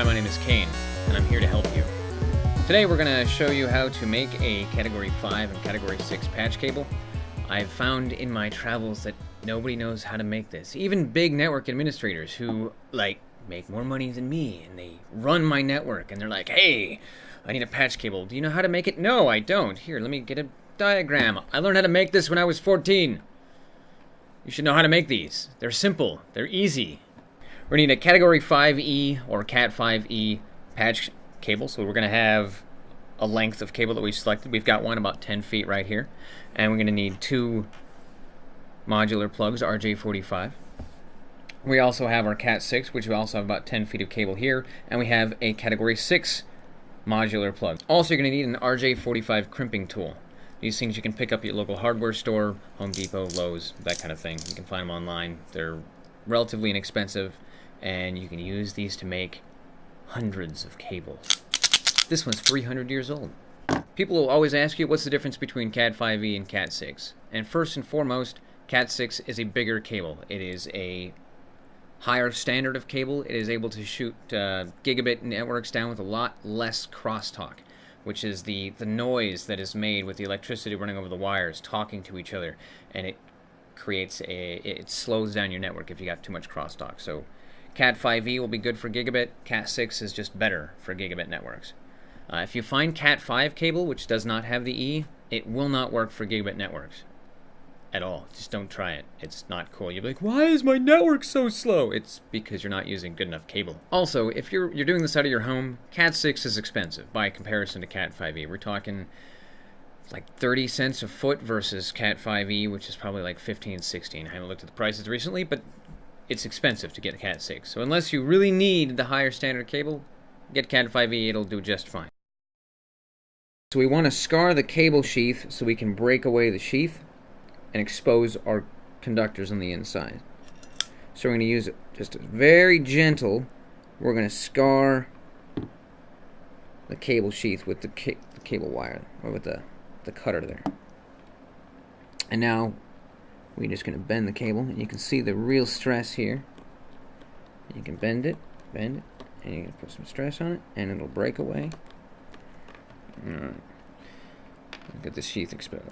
my name is Kane, and I'm here to help you. Today we're going to show you how to make a Category 5 and Category 6 patch cable. I've found in my travels that nobody knows how to make this. Even big network administrators who, make more money than me, and they run my network, and they're like, hey, I need a patch cable. Do you know how to make it? No, I don't. Here, let me get a diagram. I learned how to make this when I was 14. You should know how to make these. They're simple. They're easy. We're going to need a Category 5E or Cat 5E patch cable. So we're going to have a length of cable that we've selected. We've got one about 10 feet right here. And we're going to need 2 modular plugs, RJ45. We also have our Cat 6, which we also have about 10 feet of cable here. And we have a Category 6 modular plug. Also, you're going to need an RJ45 crimping tool. These things you can pick up at your local hardware store, Home Depot, Lowe's, that kind of thing. You can find them online. They're relatively inexpensive, and you can use these to make hundreds of cables. This one's 300 years old. People will always ask you, what's the difference between Cat 5e and Cat 6? And first and foremost, Cat 6 is a bigger cable. It is a higher standard of cable. It is able to shoot gigabit networks down with a lot less crosstalk, which is the noise that is made with the electricity running over the wires talking to each other, and it slows down your network if you got too much crosstalk. So Cat 5e will be good for gigabit. Cat 6 is just better for gigabit networks. If you find Cat 5 cable, which does not have the E, it will not work for gigabit networks at all. Just don't try it. It's not cool. You'll be like, why is my network so slow? It's because you're not using good enough cable. Also, if you're doing this out of your home, Cat 6 is expensive by comparison to Cat 5e. We're talking like 30 cents a foot versus Cat 5e, which is probably like 15, 16. I haven't looked at the prices recently, but it's expensive to get Cat 6. So unless you really need the higher standard cable, get Cat 5e, it'll do just fine. So we want to scar the cable sheath so we can break away the sheath and expose our conductors on the inside. So we're going to use it just very gentle. We're going to scar the cable sheath with the cable wire, or with the cutter there. And now we're just going to bend the cable, and you can see the real stress here. You can bend it, and you can put some stress on it, and it'll break away. Alright. Get the sheath exposed.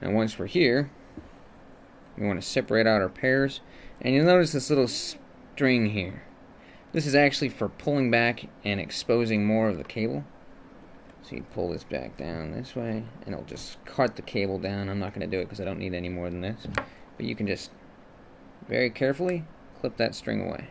Now once we're here, we want to separate out our pairs, and you'll notice this little string here. This is actually for pulling back and exposing more of the cable. So you pull this back down this way, and it'll just cut the cable down. I'm not going to do it because I don't need any more than this. But you can just very carefully clip that string away.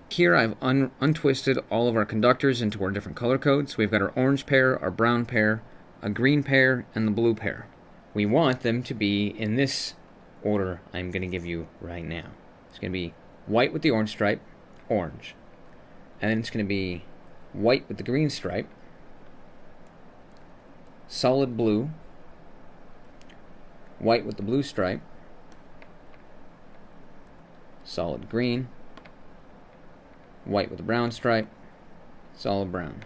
Here I've untwisted all of our conductors into our different color codes. So we've got our orange pair, our brown pair, a green pair, and the blue pair. We want them to be in this order I'm going to give you right now. It's going to be white with the orange stripe, orange. And then it's going to be white with the green stripe, solid blue, white with the blue stripe, solid green, white with the brown stripe, solid brown.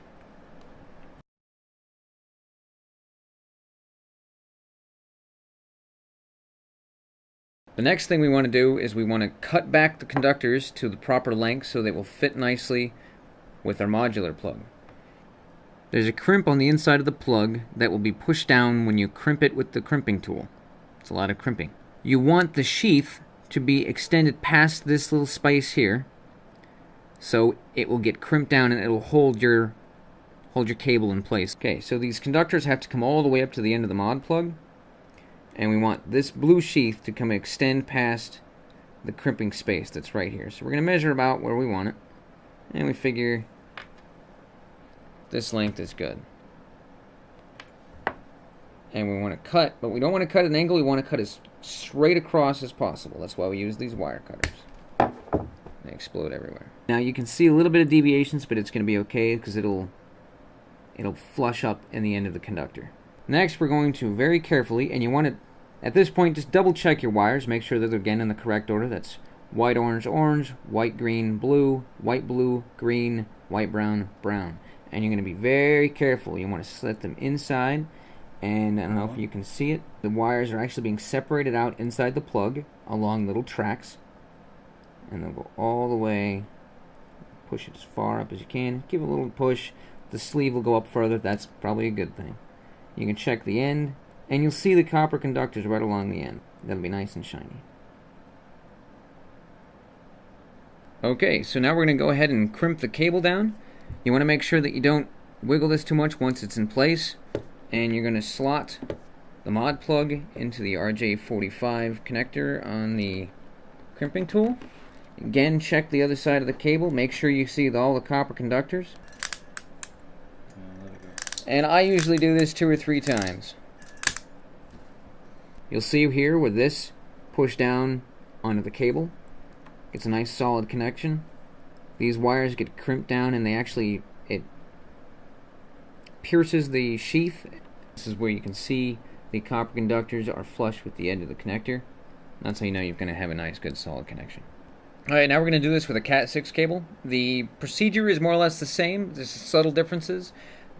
The next thing we want to do is we want to cut back the conductors to the proper length so they will fit nicely with our modular plug. There's a crimp on the inside of the plug that will be pushed down when you crimp it with the crimping tool. It's a lot of crimping. You want the sheath to be extended past this little space here, so it will get crimped down and it will hold your cable in place. Okay, so these conductors have to come all the way up to the end of the mod plug, and we want this blue sheath to extend past the crimping space that's right here. So we're going to measure about where we want it, and we figure this length is good. And we want to cut, but we don't want to cut at an angle. We want to cut as straight across as possible. That's why we use these wire cutters. They explode everywhere. Now you can see a little bit of deviations, but it's going to be okay because it'll flush up in the end of the conductor. Next, we're going to very carefully, and you want to, at this point, just double check your wires. Make sure that they're again in the correct order. That's white, orange, orange, white, green, blue, green, white, brown, brown. And you're going to be very careful. You want to set them inside, and I don't know if you can see it. The wires are actually being separated out inside the plug along little tracks, and they'll go all the way push it as far up as you can. Give it a little push. The sleeve will go up further. That's probably a good thing. You can check the end, and you'll see the copper conductors right along the end. That'll be nice and shiny. Okay, so now we're going to go ahead and crimp the cable down. You want to make sure that you don't wiggle this too much once it's in place. And you're going to slot the mod plug into the RJ45 connector on the crimping tool. Again, check the other side of the cable. Make sure you see all the copper conductors. And I usually do this 2 or 3 times. You'll see here with this push down onto the cable. It's a nice solid connection. These wires get crimped down and it pierces the sheath. This is where you can see the copper conductors are flush with the edge of the connector. That's how you know you're going to have a nice, good, solid connection. Alright, now we're going to do this with a Cat6 cable. The procedure is more or less the same. There's subtle differences.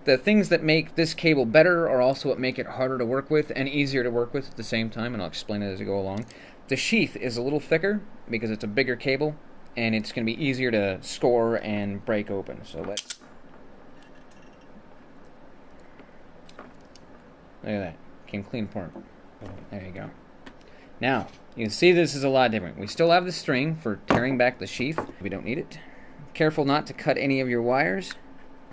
The things that make this cable better are also what make it harder to work with and easier to work with at the same time, and I'll explain it as I go along. The sheath is a little thicker because it's a bigger cable, and it's going to be easier to score and break open. So let's... Look at that. Came clean apart. There you go. Now, you can see this is a lot different. We still have the string for tearing back the sheath. We don't need it. Careful not to cut any of your wires.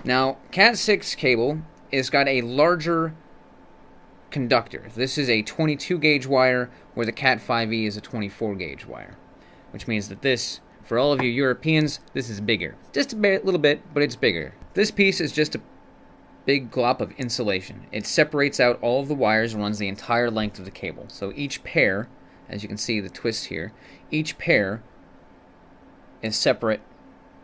Now, Cat6 cable has got a larger conductor. This is a 22 gauge wire, where the Cat5e is a 24 gauge wire. Which means that this, for all of you Europeans, this is bigger. Just a little bit, but it's bigger. This piece is just a big glop of insulation. It separates out all of the wires and runs the entire length of the cable. So each pair, as you can see the twist here, each pair is separate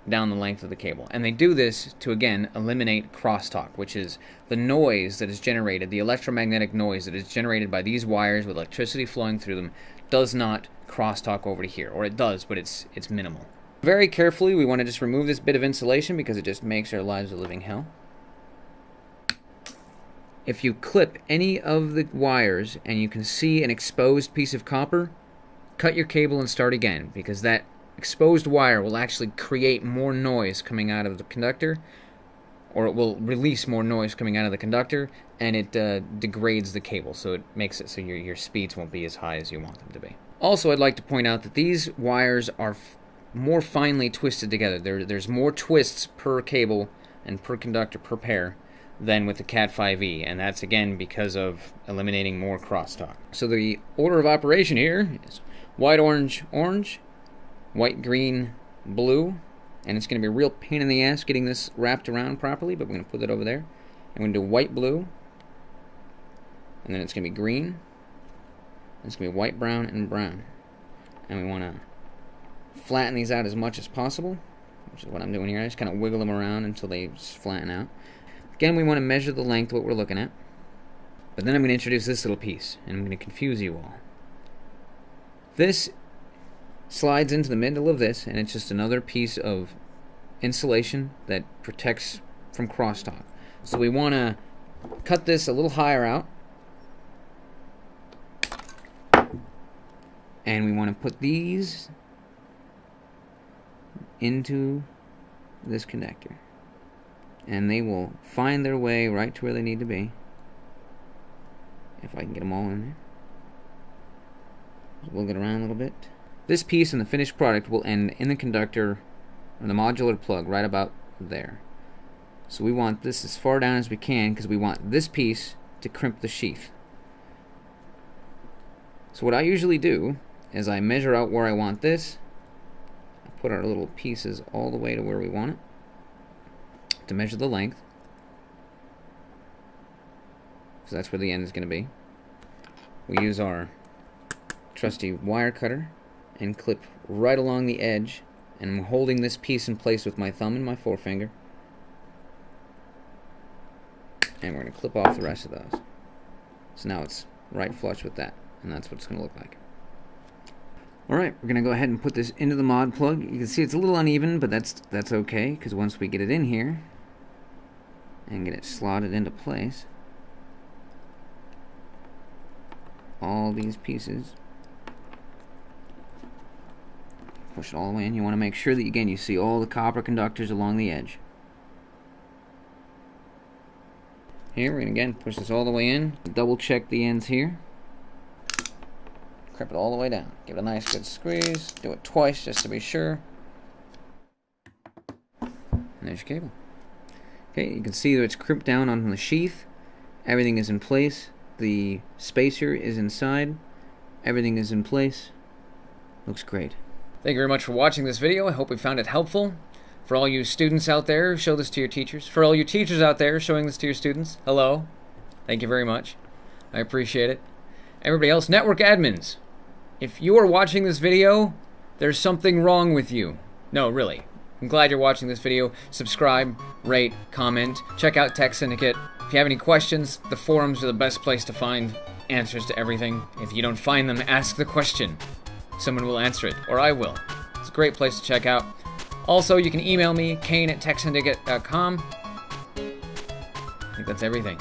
down the length of the cable. And they do this to, again, eliminate crosstalk, which is the noise that is generated, the electromagnetic noise that is generated by these wires with electricity flowing through them does not crosstalk over to here. Or it does, but it's minimal. Very carefully, we want to just remove this bit of insulation because it just makes our lives a living hell. If you clip any of the wires and you can see an exposed piece of copper, cut your cable and start again, because that exposed wire will actually create more noise coming out of the conductor, or it will release more noise coming out of the conductor, and it degrades the cable, so it makes it so your speeds won't be as high as you want them to be. Also, I'd like to point out that these wires are more finely twisted together. There's more twists per cable and per conductor per pair than with the Cat5e, and that's again because of eliminating more crosstalk. So the order of operation here is white, orange, orange, white, green, blue, and it's going to be a real pain in the ass getting this wrapped around properly, but we're going to put it over there. And we're going to do white, blue, and then it's going to be green, and it's going to be white, brown, and brown. And we want to flatten these out as much as possible, which is what I'm doing here. I just kind of wiggle them around until they just flatten out. Again, we want to measure the length of what we're looking at. But then I'm going to introduce this little piece, and I'm going to confuse you all. This slides into the middle of this, and it's just another piece of insulation that protects from crosstalk. So we want to cut this a little higher out, and we want to put these into this connector, and they will find their way right to where they need to be, if I can get them all in there. Just wiggle it around a little bit. This piece and the finished product will end in the conductor, or the modular plug, right about there. So we want this as far down as we can, because we want this piece to crimp the sheath. So what I usually do is I measure out where I want this, I put our little pieces all the way to where we want it, to measure the length. So that's where the end is going to be. We use our trusty wire cutter and clip right along the edge, and I'm holding this piece in place with my thumb and my forefinger, and we're going to clip off the rest of those. So now it's right flush with that, and that's what it's going to look like. Alright, we're going to go ahead and put this into the mod plug. You can see it's a little uneven, but that's okay, because once we get it in here and get it slotted into place, all these pieces Push it all the way in. You want to make sure that, again, you see all the copper conductors along the edge. Here, we're going to, again, push this all the way in. Double check the ends here. Crimp it all the way down. Give it a nice good squeeze. Do it twice just to be sure. And there's your cable. Okay, you can see that it's crimped down on the sheath. Everything is in place. The spacer is inside. Everything is in place. Looks great. Thank you very much for watching this video. I hope you found it helpful. For all you students out there, show this to your teachers. For all you teachers out there, showing this to your students, hello. Thank you very much. I appreciate it. Everybody else, network admins, if you are watching this video, there's something wrong with you. No, really. I'm glad you're watching this video. Subscribe, rate, comment, check out Tech Syndicate. If you have any questions, the forums are the best place to find answers to everything. If you don't find them, ask the question. Someone will answer it, or I will. It's a great place to check out. Also, you can email me, kane@techsyndicate.com. I think that's everything.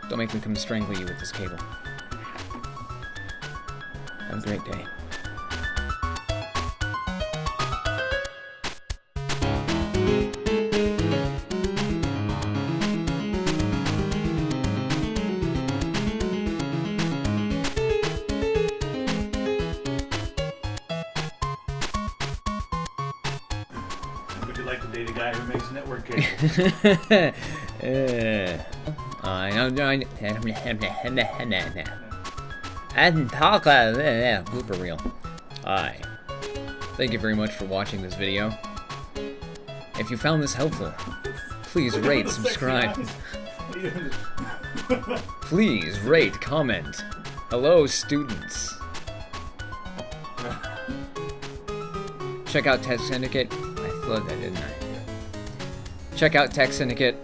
Don't make me come strangle you with this cable. Have a great day. Would you like to date a guy who makes network cables? And talk blooper reel. Hi. Thank you very much for watching this video. If you found this helpful, please rate, subscribe. Please rate, comment. Hello, students. Check out Tech Syndicate. I flooded that, didn't I? Check out Tech Syndicate.